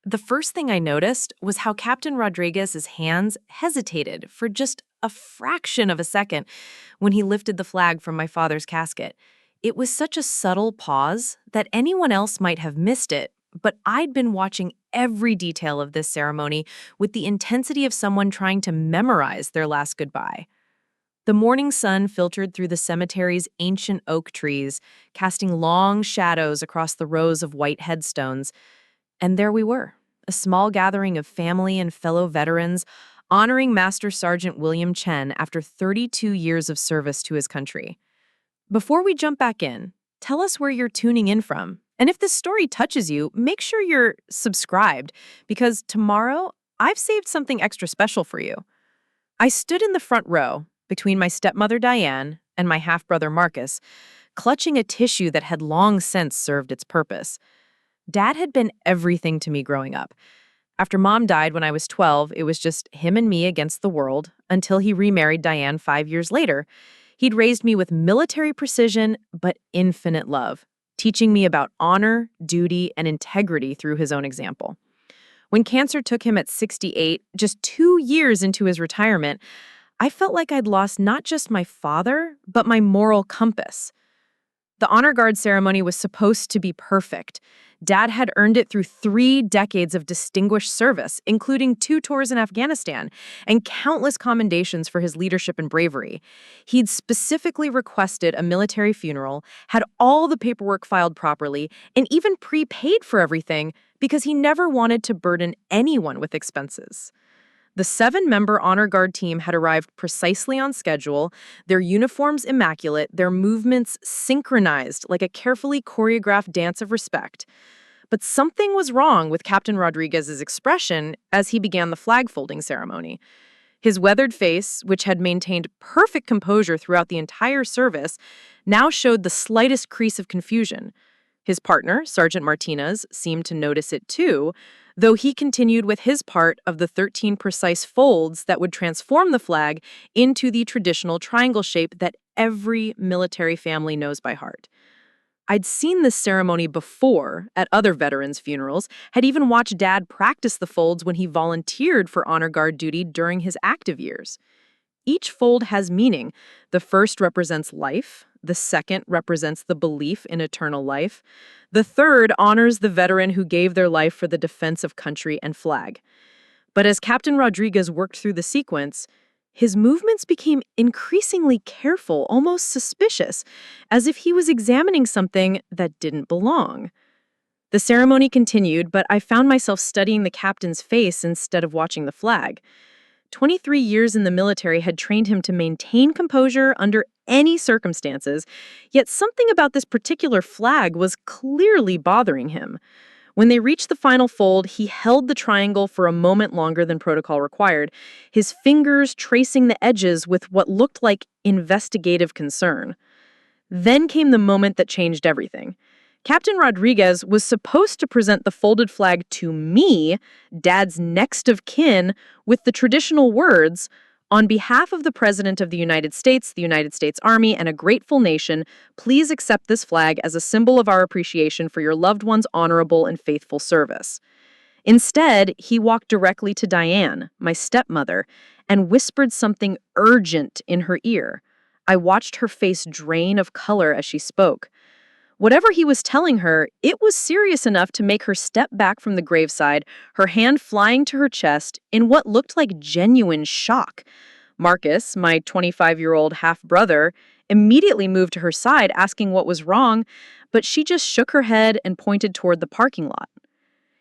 The first thing I noticed was how Captain Rodriguez's hands hesitated for just a fraction of a second when he lifted the flag from my father's casket. It was such a subtle pause that anyone else might have missed it, but I'd been watching every detail of this ceremony with the intensity of someone trying to memorize their last goodbye. The morning sun filtered through the cemetery's ancient oak trees, casting long shadows across the rows of white headstones. And there we were, a small gathering of family and fellow veterans honoring Master Sergeant William Chen after 32 years of service to his country. Before we jump back in, tell us where you're tuning in from. And if this story touches you, make sure you're subscribed, because tomorrow I've saved something extra special for you. I stood in the front row between my stepmother Diane and my half-brother Marcus, clutching a tissue that had long since served its purpose. Dad had been everything to me growing up. After Mom died when I was 12, it was just him and me against the world until he remarried Diane 5 years later. He'd raised me with military precision but infinite love, teaching me about honor, duty, and integrity through his own example. When cancer took him at 68, just 2 years into his retirement, I felt like I'd lost not just my father, but my moral compass. The honor guard ceremony was supposed to be perfect. Dad had earned it through 3 decades of distinguished service, including 2 tours in Afghanistan and countless commendations for his leadership and bravery. He'd specifically requested a military funeral, had all the paperwork filed properly, and even prepaid for everything because he never wanted to burden anyone with expenses. The 7-member honor guard team had arrived precisely on schedule, their uniforms immaculate, their movements synchronized like a carefully choreographed dance of respect. But something was wrong with Captain Rodriguez's expression as he began the flag folding ceremony. His weathered face, which had maintained perfect composure throughout the entire service, now showed the slightest crease of confusion. His partner, Sergeant Martinez, seemed to notice it too, though he continued with his part of the 13 precise folds that would transform the flag into the traditional triangle shape that every military family knows by heart. I'd seen this ceremony before at other veterans' funerals, had even watched Dad practice the folds when he volunteered for honor guard duty during his active years. Each fold has meaning. The first represents life. The second represents the belief in eternal life. The third honors the veteran who gave their life for the defense of country and flag. But as Captain Rodriguez worked through the sequence, his movements became increasingly careful, almost suspicious, as if he was examining something that didn't belong. The ceremony continued, but I found myself studying the captain's face instead of watching the flag. 23 years in the military had trained him to maintain composure under any circumstances, yet something about this particular flag was clearly bothering him. When they reached the final fold, he held the triangle for a moment longer than protocol required, his fingers tracing the edges with what looked like investigative concern. Then came the moment that changed everything. Captain Rodriguez was supposed to present the folded flag to me, Dad's next of kin, with the traditional words, "On behalf of the President of the United States Army, and a grateful nation, please accept this flag as a symbol of our appreciation for your loved one's honorable and faithful service." Instead, he walked directly to Diane, my stepmother, and whispered something urgent in her ear. I watched her face drain of color as she spoke. Whatever he was telling her, it was serious enough to make her step back from the graveside, her hand flying to her chest in what looked like genuine shock. Marcus, my 25-year-old half-brother, immediately moved to her side, asking what was wrong, but she just shook her head and pointed toward the parking lot.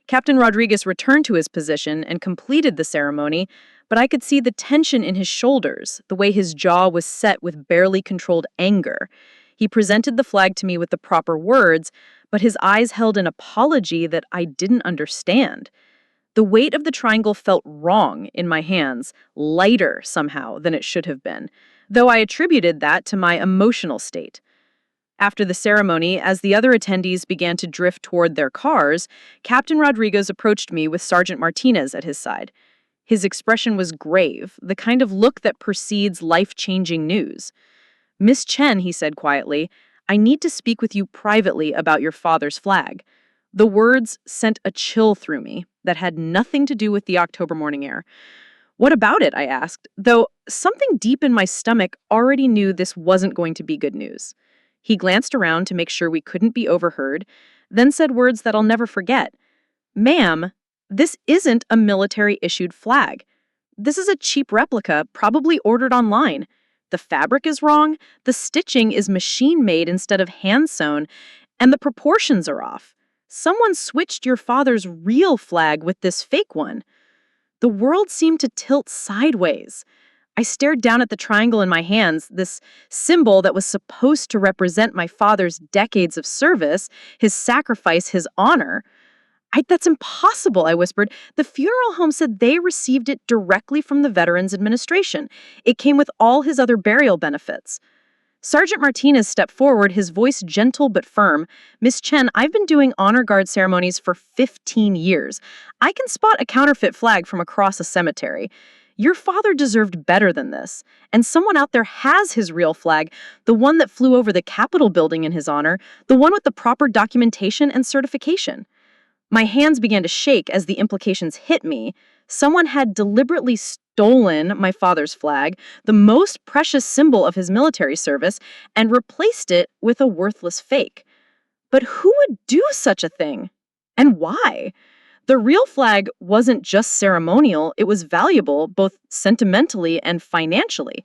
Captain Rodriguez returned to his position and completed the ceremony, but I could see the tension in his shoulders, the way his jaw was set with barely controlled anger. He presented the flag to me with the proper words, but his eyes held an apology that I didn't understand. The weight of the triangle felt wrong in my hands, lighter somehow than it should have been, though I attributed that to my emotional state. After the ceremony, as the other attendees began to drift toward their cars, Captain Rodriguez approached me with Sergeant Martinez at his side. His expression was grave, the kind of look that precedes life-changing news. "Miss Chen," he said quietly, "I need to speak with you privately about your father's flag." The words sent a chill through me that had nothing to do with the October morning air. What about it? I asked, though something deep in my stomach already knew this wasn't going to be good news. He glanced around to make sure we couldn't be overheard, then said words that I'll never forget. Ma'am, this isn't a military-issued flag. This is a cheap replica, probably ordered online. The fabric is wrong, the stitching is machine-made instead of hand-sewn, and the proportions are off. Someone switched your father's real flag with this fake one. The world seemed to tilt sideways. I stared down at the triangle in my hands, this symbol that was supposed to represent my father's decades of service, his sacrifice, his honor. That's impossible, I whispered. The funeral home said they received it directly from the Veterans Administration. It came with all his other burial benefits. Sergeant Martinez stepped forward, his voice gentle but firm. Miss Chen, I've been doing honor guard ceremonies for 15 years. I can spot a counterfeit flag from across a cemetery. Your father deserved better than this. And someone out there has his real flag, the one that flew over the Capitol building in his honor, the one with the proper documentation and certification. My hands began to shake as the implications hit me. Someone had deliberately stolen my father's flag, the most precious symbol of his military service, and replaced it with a worthless fake. But who would do such a thing? And why? The real flag wasn't just ceremonial, it was valuable both sentimentally and financially.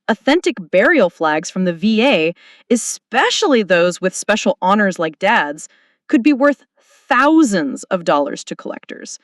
Authentic burial flags from the VA, especially those with special honors like Dad's, could be worth thousands of dollars to collectors.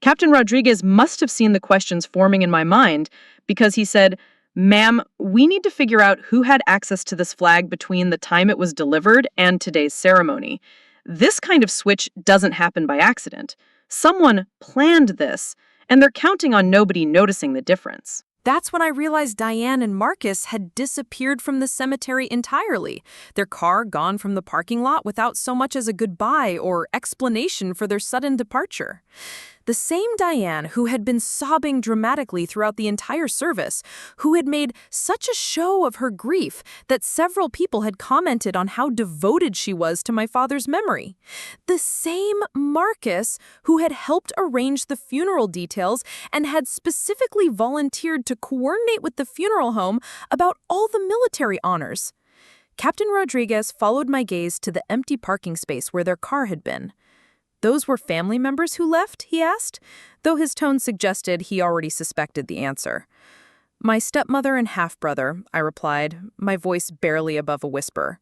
Captain Rodriguez must have seen the questions forming in my mind because he said, "Ma'am, we need to figure out who had access to this flag between the time it was delivered and today's ceremony. This kind of switch doesn't happen by accident. Someone planned this, and they're counting on nobody noticing the difference." That's when I realized Diane and Marcus had disappeared from the cemetery entirely, their car gone from the parking lot without so much as a goodbye or explanation for their sudden departure. The same Diane who had been sobbing dramatically throughout the entire service, who had made such a show of her grief that several people had commented on how devoted she was to my father's memory. The same Marcus who had helped arrange the funeral details and had specifically volunteered to coordinate with the funeral home about all the military honors. Captain Rodriguez followed my gaze to the empty parking space where their car had been. "Those were family members who left?" he asked, though his tone suggested he already suspected the answer. "My stepmother and half-brother," I replied, my voice barely above a whisper.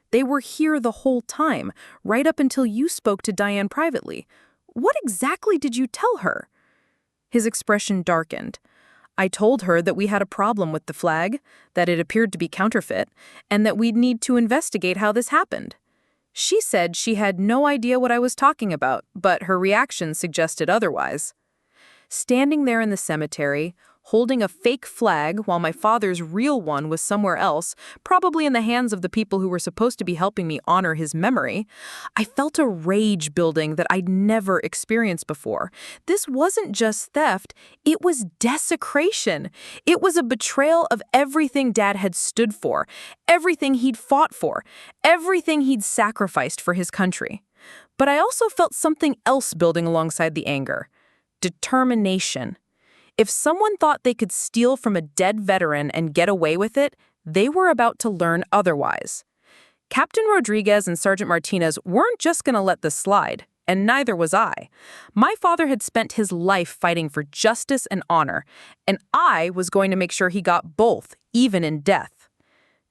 "They were here the whole time, right up until you spoke to Diane privately. What exactly did you tell her?" His expression darkened. "I told her that we had a problem with the flag, that it appeared to be counterfeit, and that we'd need to investigate how this happened. She said she had no idea what I was talking about, but her reaction suggested otherwise." Standing there in the cemetery, holding a fake flag while my father's real one was somewhere else, probably in the hands of the people who were supposed to be helping me honor his memory, I felt a rage building that I'd never experienced before. This wasn't just theft, it was desecration. It was a betrayal of everything Dad had stood for, everything he'd fought for, everything he'd sacrificed for his country. But I also felt something else building alongside the anger. Determination. If someone thought they could steal from a dead veteran and get away with it, they were about to learn otherwise. Captain Rodriguez and Sergeant Martinez weren't just going to let this slide, and neither was I. My father had spent his life fighting for justice and honor, and I was going to make sure he got both, even in death.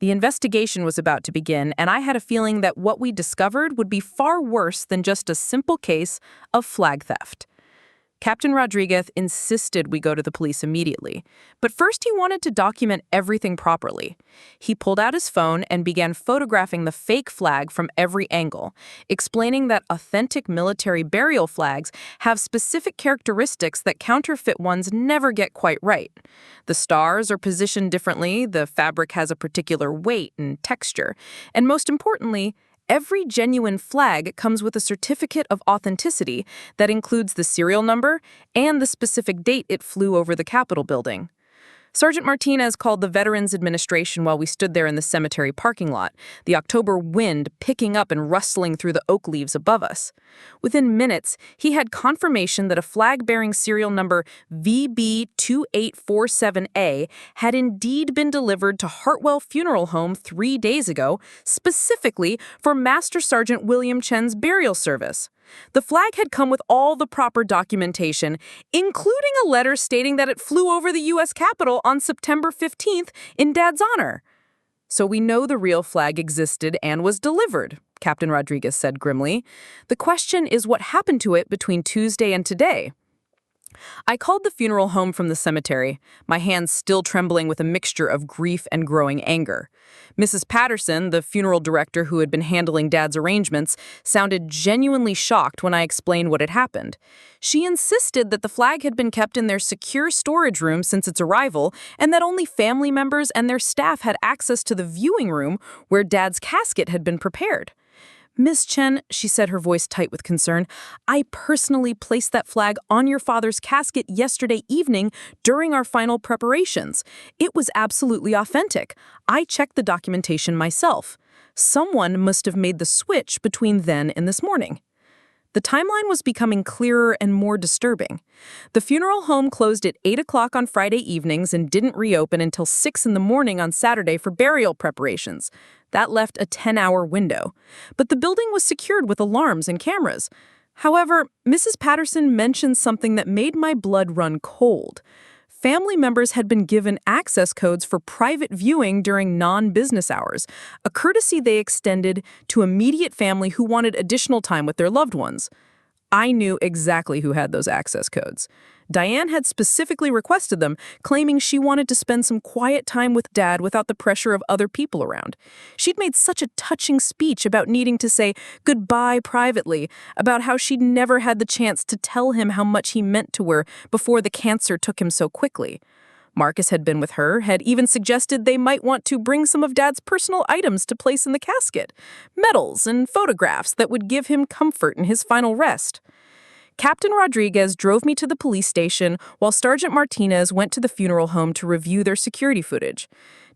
The investigation was about to begin, and I had a feeling that what we discovered would be far worse than just a simple case of flag theft. Captain Rodriguez insisted we go to the police immediately, but first he wanted to document everything properly. He pulled out his phone and began photographing the fake flag from every angle, explaining that authentic military burial flags have specific characteristics that counterfeit ones never get quite right. The stars are positioned differently, the fabric has a particular weight and texture, and most importantly, every genuine flag comes with a certificate of authenticity that includes the serial number and the specific date it flew over the Capitol building. Sergeant Martinez called the Veterans Administration while we stood there in the cemetery parking lot, the October wind picking up and rustling through the oak leaves above us. Within minutes, he had confirmation that a flag-bearing serial number VB2847A had indeed been delivered to Hartwell Funeral Home 3 days ago, specifically for Master Sergeant William Chen's burial service. The flag had come with all the proper documentation, including a letter stating that it flew over the U.S. Capitol on September 15th in Dad's honor. So we know the real flag existed and was delivered, Captain Rodriguez said grimly. The question is what happened to it between Tuesday and today. I called the funeral home from the cemetery, my hands still trembling with a mixture of grief and growing anger. Mrs. Patterson, the funeral director who had been handling Dad's arrangements, sounded genuinely shocked when I explained what had happened. She insisted that the flag had been kept in their secure storage room since its arrival and that only family members and their staff had access to the viewing room where Dad's casket had been prepared. Miss Chen, she said, her voice tight with concern, I personally placed that flag on your father's casket yesterday evening during our final preparations. It was absolutely authentic. I checked the documentation myself. Someone must have made the switch between then and this morning. The timeline was becoming clearer and more disturbing. The funeral home closed at 8 o'clock on Friday evenings and didn't reopen until 6 in the morning on Saturday for burial preparations. That left a 10-hour window. But the building was secured with alarms and cameras. However, Mrs. Patterson mentioned something that made my blood run cold. Family members had been given access codes for private viewing during non-business hours, a courtesy they extended to immediate family who wanted additional time with their loved ones. I knew exactly who had those access codes. Diane had specifically requested them, claiming she wanted to spend some quiet time with Dad without the pressure of other people around. She'd made such a touching speech about needing to say goodbye privately, about how she'd never had the chance to tell him how much he meant to her before the cancer took him so quickly. Marcus had been with her, had even suggested they might want to bring some of Dad's personal items to place in the casket, medals and photographs that would give him comfort in his final rest. Captain Rodriguez drove me to the police station while Sergeant Martinez went to the funeral home to review their security footage.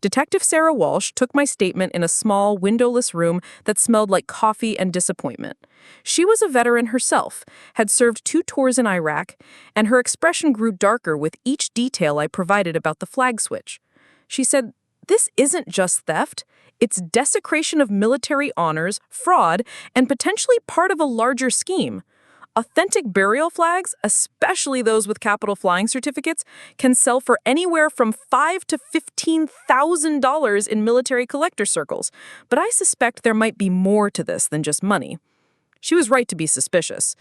Detective Sarah Walsh took my statement in a small, windowless room that smelled like coffee and disappointment. She was a veteran herself, had served 2 tours in Iraq, and her expression grew darker with each detail I provided about the flag switch. She said, "This isn't just theft. It's desecration of military honors, fraud, and potentially part of a larger scheme. Authentic burial flags, especially those with capital flying certificates, can sell for anywhere from $5,000 to $15,000 in military collector circles, but I suspect there might be more to this than just money." She was right to be suspicious.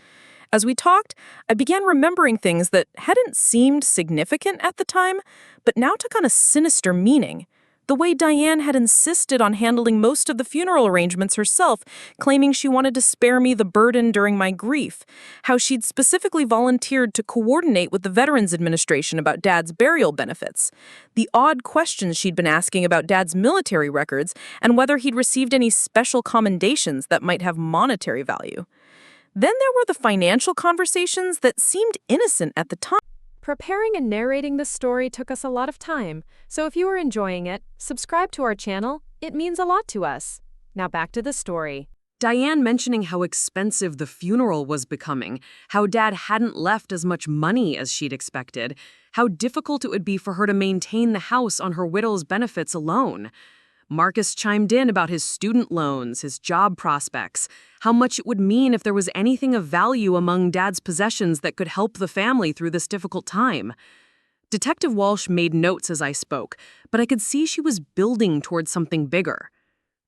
As we talked, I began remembering things that hadn't seemed significant at the time, but now took on a sinister meaning. The way Diane had insisted on handling most of the funeral arrangements herself, claiming she wanted to spare me the burden during my grief. How she'd specifically volunteered to coordinate with the Veterans Administration about Dad's burial benefits. The odd questions she'd been asking about Dad's military records and whether he'd received any special commendations that might have monetary value. Then there were the financial conversations that seemed innocent at the time. Preparing and narrating this story took us a lot of time, so if you are enjoying it, subscribe to our channel. It means a lot to us. Now back to the story. Diane mentioning how expensive the funeral was becoming, how Dad hadn't left as much money as she'd expected, how difficult it would be for her to maintain the house on her widow's benefits alone. Marcus chimed in about his student loans, his job prospects, how much it would mean if there was anything of value among Dad's possessions that could help the family through this difficult time. Detective Walsh made notes as I spoke, but I could see she was building towards something bigger.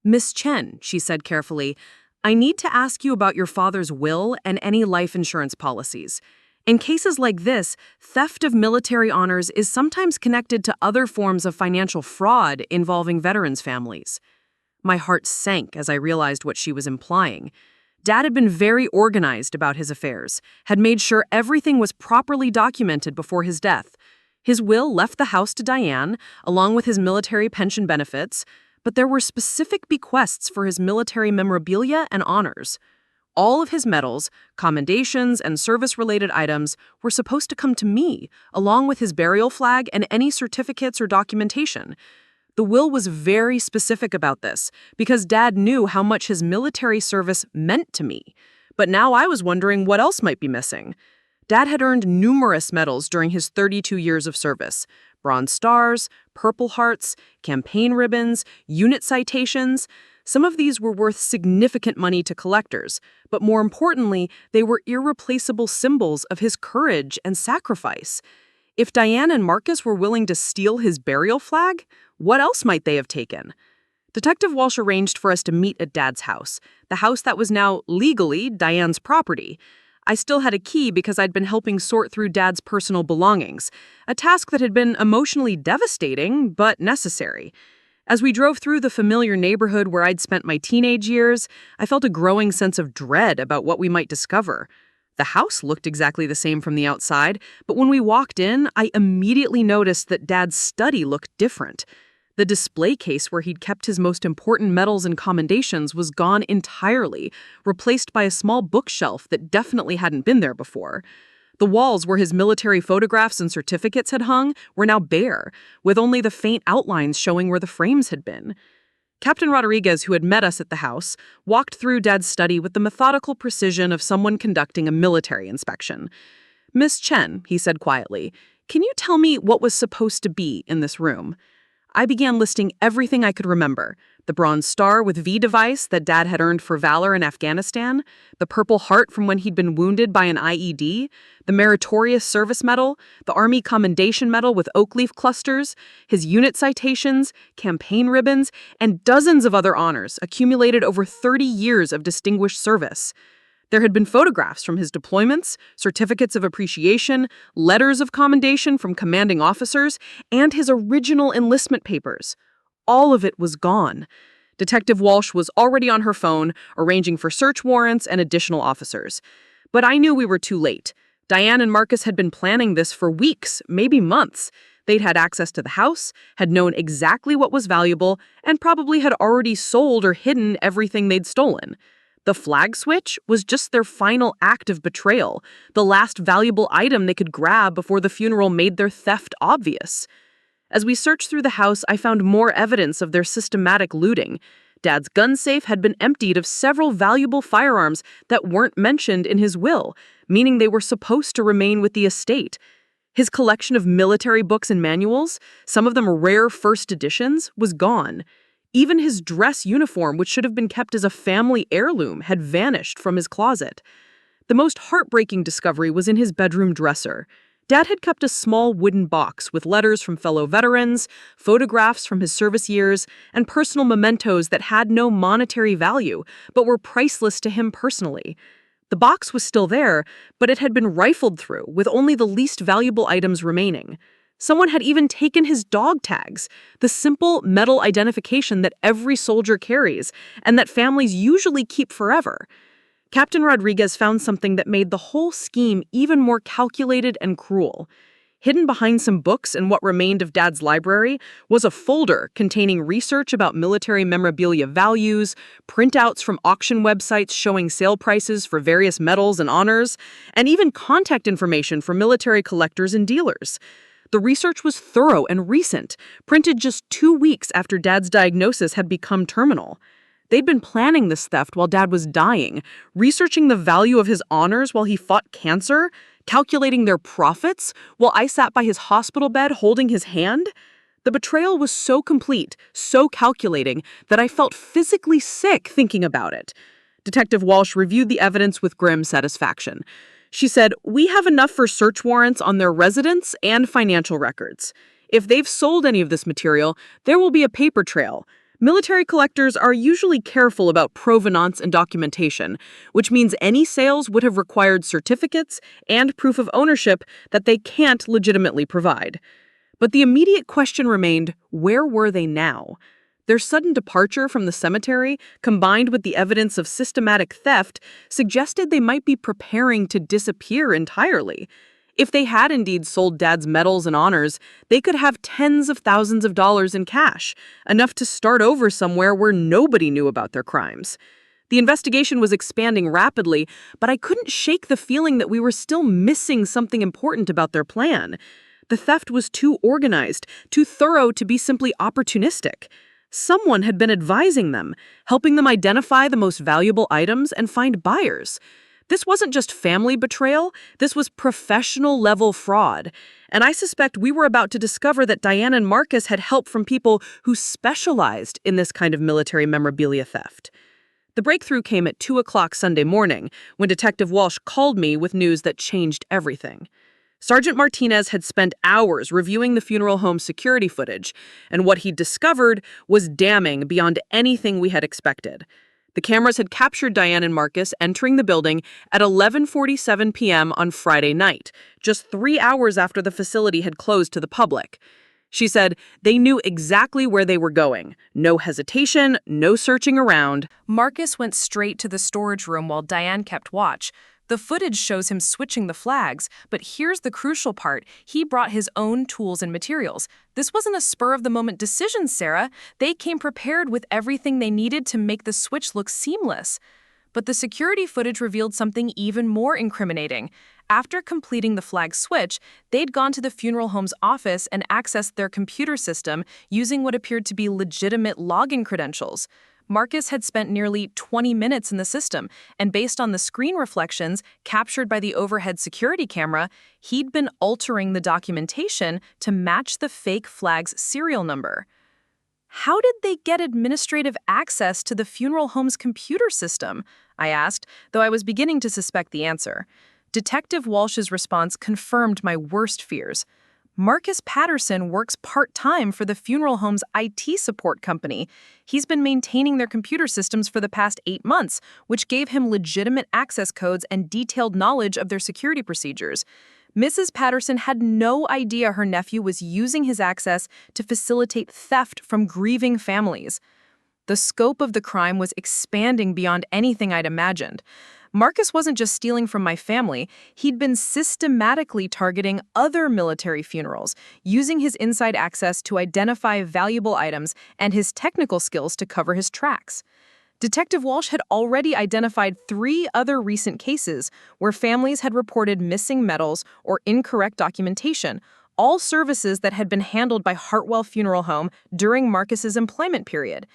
"Miss Chen," she said carefully, "I need to ask you about your father's will and any life insurance policies. In cases like this, theft of military honors is sometimes connected to other forms of financial fraud involving veterans' families." My heart sank as I realized what she was implying. Dad had been very organized about his affairs, had made sure everything was properly documented before his death. His will left the house to Diane, along with his military pension benefits, but there were specific bequests for his military memorabilia and honors. All of his medals, commendations, and service-related items were supposed to come to me, along with his burial flag and any certificates or documentation. The will was very specific about this, because Dad knew how much his military service meant to me. But now I was wondering what else might be missing. Dad had earned numerous medals during his 32 years of service. Bronze Stars, Purple Hearts, campaign ribbons, unit citations. Some of these were worth significant money to collectors, but more importantly, they were irreplaceable symbols of his courage and sacrifice. If Diane and Marcus were willing to steal his burial flag, what else might they have taken? Detective Walsh arranged for us to meet at Dad's house, the house that was now legally Diane's property. I still had a key because I'd been helping sort through Dad's personal belongings, a task that had been emotionally devastating, but necessary. As we drove through the familiar neighborhood where I'd spent my teenage years, I felt a growing sense of dread about what we might discover. The house looked exactly the same from the outside, but when we walked in, I immediately noticed that Dad's study looked different. The display case where he'd kept his most important medals and commendations was gone entirely, replaced by a small bookshelf that definitely hadn't been there before. The walls where his military photographs and certificates had hung were now bare, with only the faint outlines showing where the frames had been. Captain Rodriguez, who had met us at the house, walked through Dad's study with the methodical precision of someone conducting a military inspection. "Miss Chen," he said quietly, "can you tell me what was supposed to be in this room?" I began listing everything I could remember. The Bronze Star with V device that Dad had earned for valor in Afghanistan, the Purple Heart from when he'd been wounded by an IED, the Meritorious Service Medal, the Army Commendation Medal with oak leaf clusters, his unit citations, campaign ribbons, and dozens of other honors accumulated over 30 years of distinguished service. There had been photographs from his deployments, certificates of appreciation, letters of commendation from commanding officers, and his original enlistment papers. All of it was gone. Detective Walsh was already on her phone, arranging for search warrants and additional officers. But I knew we were too late. Diane and Marcus had been planning this for weeks, maybe months. They'd had access to the house, had known exactly what was valuable, and probably had already sold or hidden everything they'd stolen. The flag switch was just their final act of betrayal, the last valuable item they could grab before the funeral made their theft obvious. As we searched through the house, I found more evidence of their systematic looting. Dad's gun safe had been emptied of several valuable firearms that weren't mentioned in his will, meaning they were supposed to remain with the estate. His collection of military books and manuals, some of them rare first editions, was gone. Even his dress uniform, which should have been kept as a family heirloom, had vanished from his closet. The most heartbreaking discovery was in his bedroom dresser. Dad had kept a small wooden box with letters from fellow veterans, photographs from his service years, and personal mementos that had no monetary value, but were priceless to him personally. The box was still there, but it had been rifled through, with only the least valuable items remaining. Someone had even taken his dog tags, the simple metal identification that every soldier carries and that families usually keep forever. Captain Rodriguez found something that made the whole scheme even more calculated and cruel. Hidden behind some books and what remained of Dad's library was a folder containing research about military memorabilia values, printouts from auction websites showing sale prices for various medals and honors, and even contact information for military collectors and dealers. The research was thorough and recent, printed just 2 weeks after Dad's diagnosis had become terminal. They'd been planning this theft while Dad was dying, researching the value of his honors while he fought cancer, calculating their profits while I sat by his hospital bed holding his hand. The betrayal was so complete, so calculating, that I felt physically sick thinking about it. Detective Walsh reviewed the evidence with grim satisfaction. She said, "We have enough for search warrants on their residence and financial records. If they've sold any of this material, there will be a paper trail. Military collectors are usually careful about provenance and documentation, which means any sales would have required certificates and proof of ownership that they can't legitimately provide." But the immediate question remained, where were they now? Their sudden departure from the cemetery, combined with the evidence of systematic theft, suggested they might be preparing to disappear entirely. If they had indeed sold Dad's medals and honors, they could have tens of thousands of dollars in cash, enough to start over somewhere where nobody knew about their crimes. The investigation was expanding rapidly, but I couldn't shake the feeling that we were still missing something important about their plan. The theft was too organized, too thorough to be simply opportunistic. Someone had been advising them, helping them identify the most valuable items and find buyers. This wasn't just family betrayal, this was professional-level fraud. And I suspect we were about to discover that Diane and Marcus had help from people who specialized in this kind of military memorabilia theft. The breakthrough came at 2 o'clock Sunday morning, when Detective Walsh called me with news that changed everything. Sergeant Martinez had spent hours reviewing the funeral home's security footage, and what he'd discovered was damning beyond anything we had expected. The cameras had captured Diane and Marcus entering the building at 11:47 p.m. on Friday night, just 3 hours after the facility had closed to the public. She said they knew exactly where they were going. No hesitation, no searching around. Marcus went straight to the storage room while Diane kept watch. The footage shows him switching the flags, but here's the crucial part. He brought his own tools and materials. This wasn't a spur-of-the-moment decision, Sarah. They came prepared with everything they needed to make the switch look seamless. But the security footage revealed something even more incriminating. After completing the flag switch, they'd gone to the funeral home's office and accessed their computer system using what appeared to be legitimate login credentials. Marcus had spent nearly 20 minutes in the system, and based on the screen reflections captured by the overhead security camera, he'd been altering the documentation to match the fake flag's serial number. How did they get administrative access to the funeral home's computer system? I asked, though I was beginning to suspect the answer. Detective Walsh's response confirmed my worst fears. Marcus Patterson works part-time for the funeral home's IT support company. He's been maintaining their computer systems for the past 8 months, which gave him legitimate access codes and detailed knowledge of their security procedures. Mrs. Patterson had no idea her nephew was using his access to facilitate theft from grieving families. The scope of the crime was expanding beyond anything I'd imagined. Marcus wasn't just stealing from my family, he'd been systematically targeting other military funerals, using his inside access to identify valuable items and his technical skills to cover his tracks. Detective Walsh had already identified 3 other recent cases where families had reported missing medals or incorrect documentation, all services that had been handled by Hartwell Funeral Home during Marcus's employment period.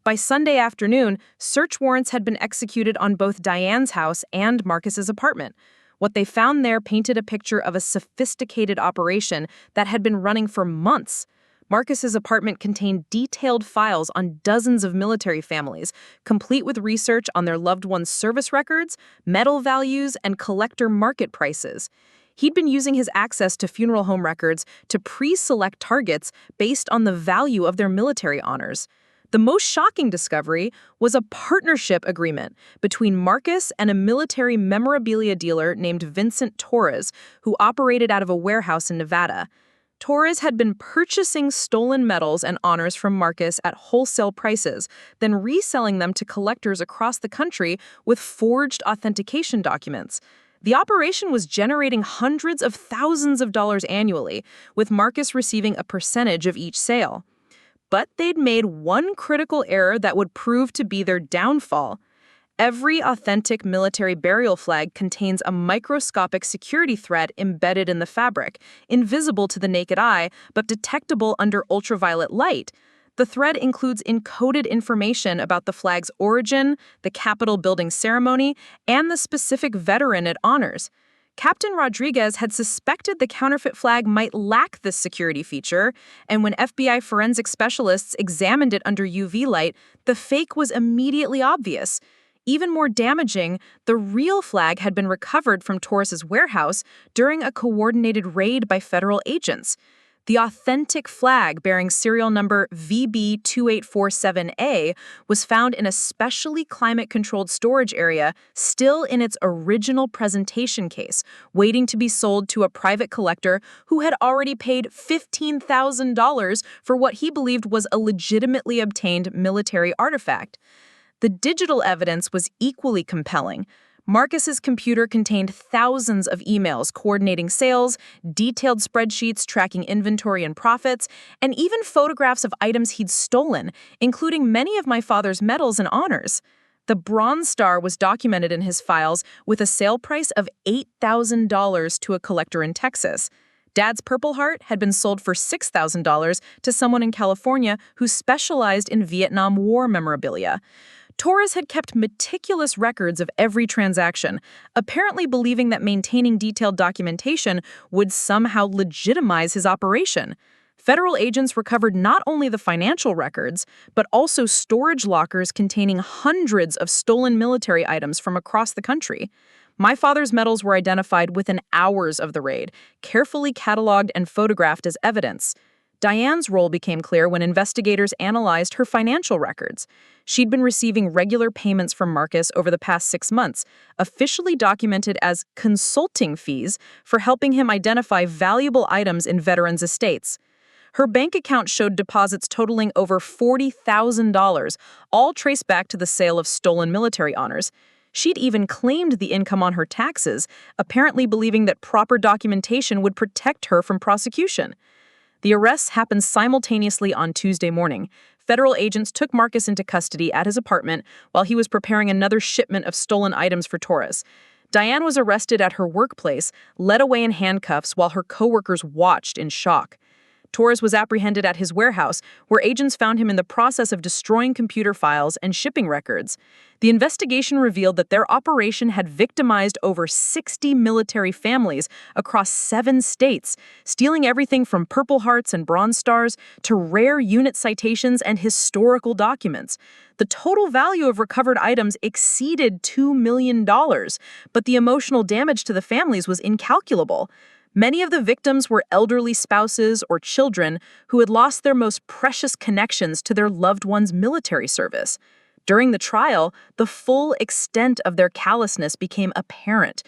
By Sunday afternoon, search warrants had been executed on both Diane's house and Marcus's apartment. What they found there painted a picture of a sophisticated operation that had been running for months. Marcus's apartment contained detailed files on dozens of military families, complete with research on their loved ones' service records, medal values, and collector market prices. He'd been using his access to funeral home records to pre-select targets based on the value of their military honors. The most shocking discovery was a partnership agreement between Marcus and a military memorabilia dealer named Vincent Torres, who operated out of a warehouse in Nevada. Torres had been purchasing stolen medals and honors from Marcus at wholesale prices, then reselling them to collectors across the country with forged authentication documents. The operation was generating hundreds of thousands of dollars annually, with Marcus receiving a percentage of each sale. But they'd made one critical error that would prove to be their downfall. Every authentic military burial flag contains a microscopic security thread embedded in the fabric, invisible to the naked eye, but detectable under ultraviolet light. The thread includes encoded information about the flag's origin, the Capitol building ceremony, and the specific veteran it honors. Captain Rodriguez had suspected the counterfeit flag might lack this security feature, and when FBI forensic specialists examined it under UV light, the fake was immediately obvious. Even more damaging, the real flag had been recovered from Torres's warehouse during a coordinated raid by federal agents. The authentic flag bearing serial number VB2847A was found in a specially climate-controlled storage area, still in its original presentation case, waiting to be sold to a private collector who had already paid $15,000 for what he believed was a legitimately obtained military artifact. The digital evidence was equally compelling. Marcus's computer contained thousands of emails coordinating sales, detailed spreadsheets tracking inventory and profits, and even photographs of items he'd stolen, including many of my father's medals and honors. The Bronze Star was documented in his files with a sale price of $8,000 to a collector in Texas. Dad's Purple Heart had been sold for $6,000 to someone in California who specialized in Vietnam War memorabilia. Torres had kept meticulous records of every transaction, apparently believing that maintaining detailed documentation would somehow legitimize his operation. Federal agents recovered not only the financial records, but also storage lockers containing hundreds of stolen military items from across the country. My father's medals were identified within hours of the raid, carefully cataloged and photographed as evidence. Diane's role became clear when investigators analyzed her financial records. She'd been receiving regular payments from Marcus over the past 6 months, officially documented as consulting fees for helping him identify valuable items in veterans' estates. Her bank account showed deposits totaling over $40,000, all traced back to the sale of stolen military honors. She'd even claimed the income on her taxes, apparently believing that proper documentation would protect her from prosecution. The arrests happened simultaneously on Tuesday morning. Federal agents took Marcus into custody at his apartment while he was preparing another shipment of stolen items for Torres. Diane was arrested at her workplace, led away in handcuffs while her coworkers watched in shock. Torres was apprehended at his warehouse, where agents found him in the process of destroying computer files and shipping records. The investigation revealed that their operation had victimized over 60 military families across 7 states, stealing everything from Purple Hearts and Bronze Stars to rare unit citations and historical documents. The total value of recovered items exceeded $2 million, but the emotional damage to the families was incalculable. Many of the victims were elderly spouses or children who had lost their most precious connections to their loved one's military service. During the trial, the full extent of their callousness became apparent.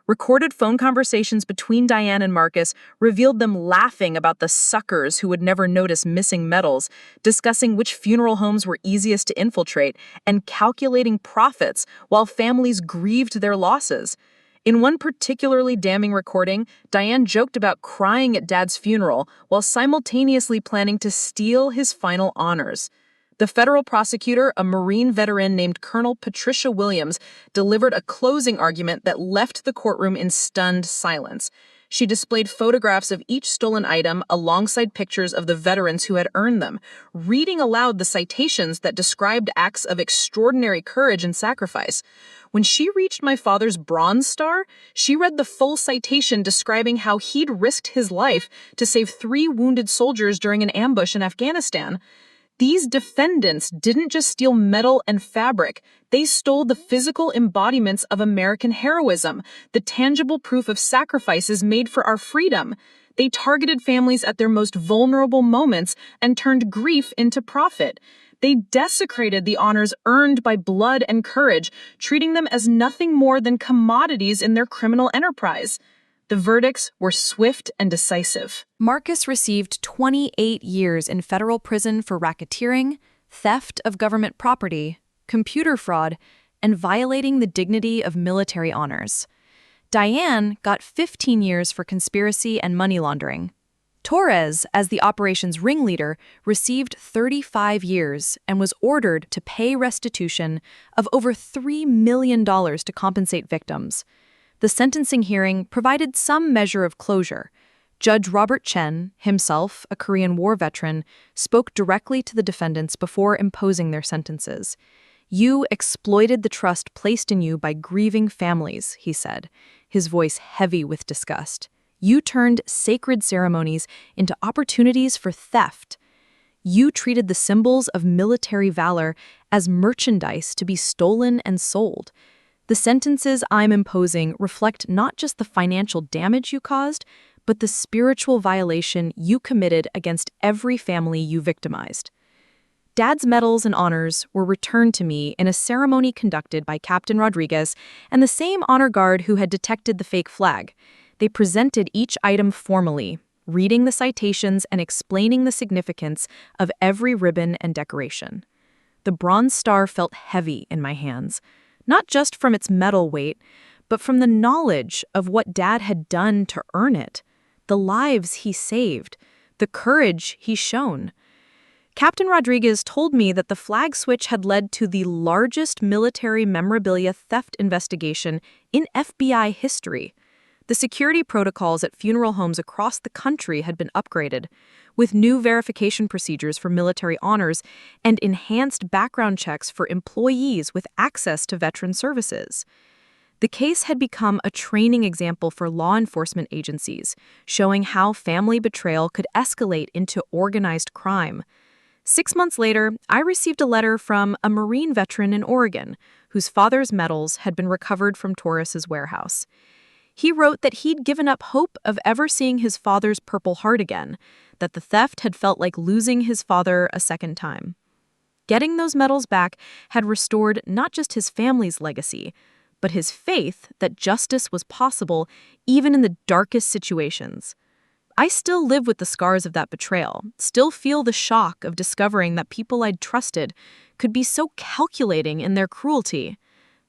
Recorded phone conversations between Diane and Marcus revealed them laughing about the suckers who would never notice missing medals, discussing which funeral homes were easiest to infiltrate, and calculating profits while families grieved their losses. In one particularly damning recording, Diane joked about crying at Dad's funeral while simultaneously planning to steal his final honors. The federal prosecutor, a Marine veteran named Colonel Patricia Williams, delivered a closing argument that left the courtroom in stunned silence. She displayed photographs of each stolen item alongside pictures of the veterans who had earned them, reading aloud the citations that described acts of extraordinary courage and sacrifice. When she reached my father's Bronze Star, she read the full citation describing how he'd risked his life to save 3 wounded soldiers during an ambush in Afghanistan. These defendants didn't just steal metal and fabric, they stole the physical embodiments of American heroism, the tangible proof of sacrifices made for our freedom. They targeted families at their most vulnerable moments and turned grief into profit. They desecrated the honors earned by blood and courage, treating them as nothing more than commodities in their criminal enterprise. The verdicts were swift and decisive. Marcus received 28 years in federal prison for racketeering, theft of government property, computer fraud, and violating the dignity of military honors. Diane got 15 years for conspiracy and money laundering. Torres, as the operation's ringleader, received 35 years and was ordered to pay restitution of over $3 million to compensate victims. The sentencing hearing provided some measure of closure. Judge Robert Chen, himself a Korean War veteran, spoke directly to the defendants before imposing their sentences. "You exploited the trust placed in you by grieving families," he said, his voice heavy with disgust. "You turned sacred ceremonies into opportunities for theft. You treated the symbols of military valor as merchandise to be stolen and sold. The sentences I'm imposing reflect not just the financial damage you caused, but the spiritual violation you committed against every family you victimized." Dad's medals and honors were returned to me in a ceremony conducted by Captain Rodriguez and the same honor guard who had detected the fake flag. They presented each item formally, reading the citations and explaining the significance of every ribbon and decoration. The Bronze Star felt heavy in my hands, not just from its metal weight, but from the knowledge of what Dad had done to earn it, the lives he saved, the courage he's shown. Captain Rodriguez told me that the flag switch had led to the largest military memorabilia theft investigation in FBI history. The security protocols at funeral homes across the country had been upgraded, with new verification procedures for military honors and enhanced background checks for employees with access to veteran services. The case had become a training example for law enforcement agencies, showing how family betrayal could escalate into organized crime. 6 months later, I received a letter from a Marine veteran in Oregon whose father's medals had been recovered from Taurus's warehouse. He wrote that he'd given up hope of ever seeing his father's Purple Heart again, that the theft had felt like losing his father a second time. Getting those medals back had restored not just his family's legacy, but his faith that justice was possible even in the darkest situations. I still live with the scars of that betrayal, still feel the shock of discovering that people I'd trusted could be so calculating in their cruelty.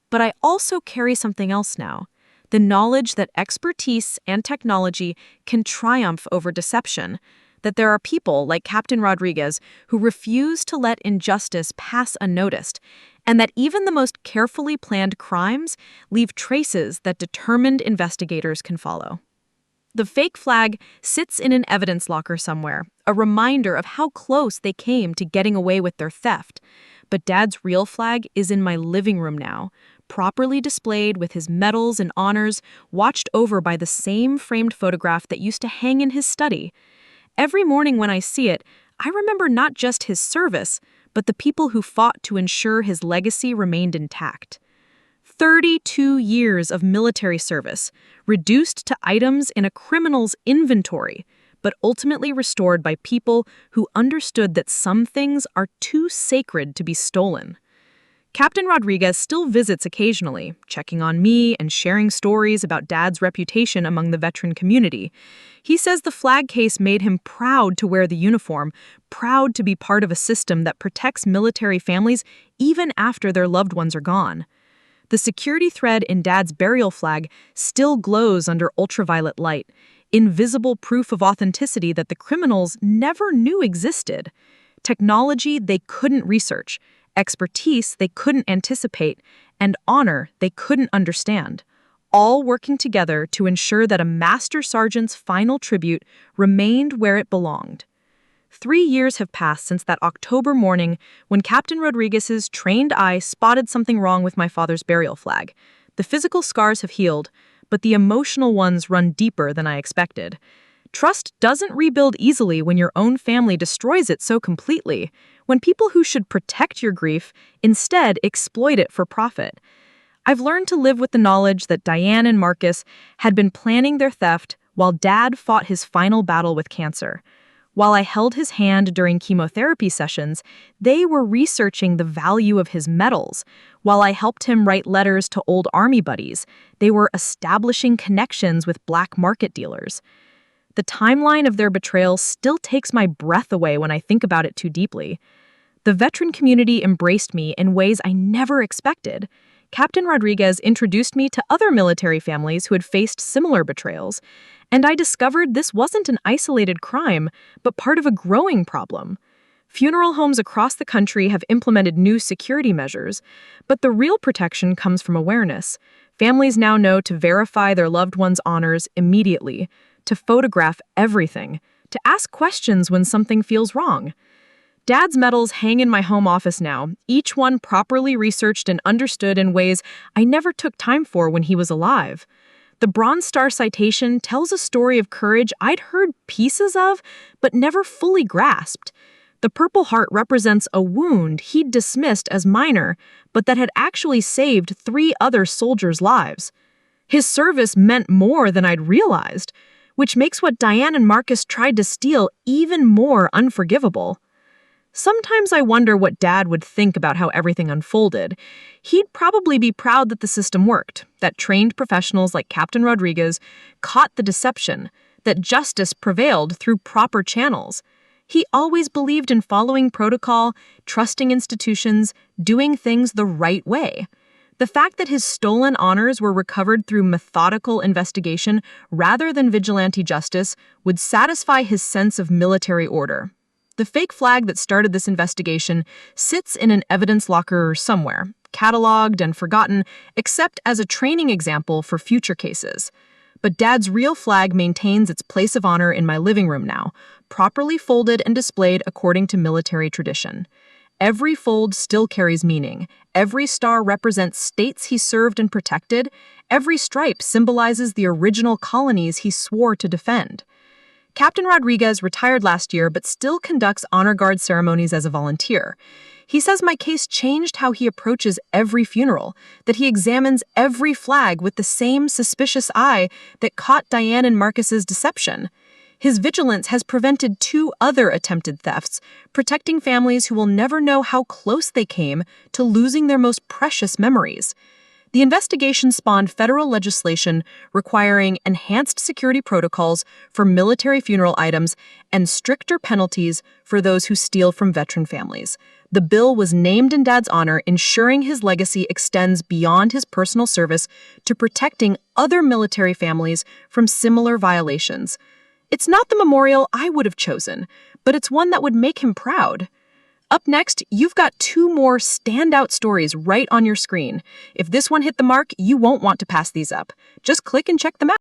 But I also carry something else now, the knowledge that expertise and technology can triumph over deception, that there are people like Captain Rodriguez who refuse to let injustice pass unnoticed, and that even the most carefully planned crimes leave traces that determined investigators can follow. The fake flag sits in an evidence locker somewhere, a reminder of how close they came to getting away with their theft. But Dad's real flag is in my living room now, properly displayed with his medals and honors, watched over by the same framed photograph that used to hang in his study. Every morning when I see it, I remember not just his service, but the people who fought to ensure his legacy remained intact. 32 years of military service, reduced to items in a criminal's inventory, but ultimately restored by people who understood that some things are too sacred to be stolen. Captain Rodriguez still visits occasionally, checking on me and sharing stories about Dad's reputation among the veteran community. He says the flag case made him proud to wear the uniform, proud to be part of a system that protects military families even after their loved ones are gone. The security thread in Dad's burial flag still glows under ultraviolet light, invisible proof of authenticity that the criminals never knew existed. Technology they couldn't research, expertise they couldn't anticipate, and honor they couldn't understand, all working together to ensure that a Master Sergeant's final tribute remained where it belonged. 3 years have passed since that October morning when Captain Rodriguez's trained eye spotted something wrong with my father's burial flag. The physical scars have healed, but the emotional ones run deeper than I expected. Trust doesn't rebuild easily when your own family destroys it so completely, when people who should protect your grief instead exploit it for profit. I've learned to live with the knowledge that Diane and Marcus had been planning their theft while Dad fought his final battle with cancer. While I held his hand during chemotherapy sessions, they were researching the value of his medals. While I helped him write letters to old Army buddies, they were establishing connections with black market dealers. The timeline of their betrayal still takes my breath away when I think about it too deeply. The veteran community embraced me in ways I never expected. Captain Rodriguez introduced me to other military families who had faced similar betrayals, and I discovered this wasn't an isolated crime, but part of a growing problem. Funeral homes across the country have implemented new security measures, but the real protection comes from awareness. Families now know to verify their loved ones' honors immediately, to photograph everything, to ask questions when something feels wrong. Dad's medals hang in my home office now, each one properly researched and understood in ways I never took time for when he was alive. The Bronze Star citation tells a story of courage I'd heard pieces of, but never fully grasped. The Purple Heart represents a wound he'd dismissed as minor, but that had actually saved 3 other soldiers' lives. His service meant more than I'd realized, which makes what Diane and Marcus tried to steal even more unforgivable. Sometimes I wonder what Dad would think about how everything unfolded. He'd probably be proud that the system worked, that trained professionals like Captain Rodriguez caught the deception, that justice prevailed through proper channels. He always believed in following protocol, trusting institutions, doing things the right way. The fact that his stolen honors were recovered through methodical investigation rather than vigilante justice would satisfy his sense of military order. The fake flag that started this investigation sits in an evidence locker somewhere, cataloged and forgotten, except as a training example for future cases. But Dad's real flag maintains its place of honor in my living room now, properly folded and displayed according to military tradition. Every fold still carries meaning. Every star represents states he served and protected. Every stripe symbolizes the original colonies he swore to defend. Captain Rodriguez retired last year but still conducts honor guard ceremonies as a volunteer. He says my case changed how he approaches every funeral, that he examines every flag with the same suspicious eye that caught Diane and Marcus's deception. His vigilance has prevented 2 other attempted thefts, protecting families who will never know how close they came to losing their most precious memories. The investigation spawned federal legislation requiring enhanced security protocols for military funeral items and stricter penalties for those who steal from veteran families. The bill was named in Dad's honor, ensuring his legacy extends beyond his personal service to protecting other military families from similar violations. It's not the memorial I would have chosen, but it's one that would make him proud. Up next, you've got 2 more standout stories right on your screen. If this one hit the mark, you won't want to pass these up. Just click and check them out.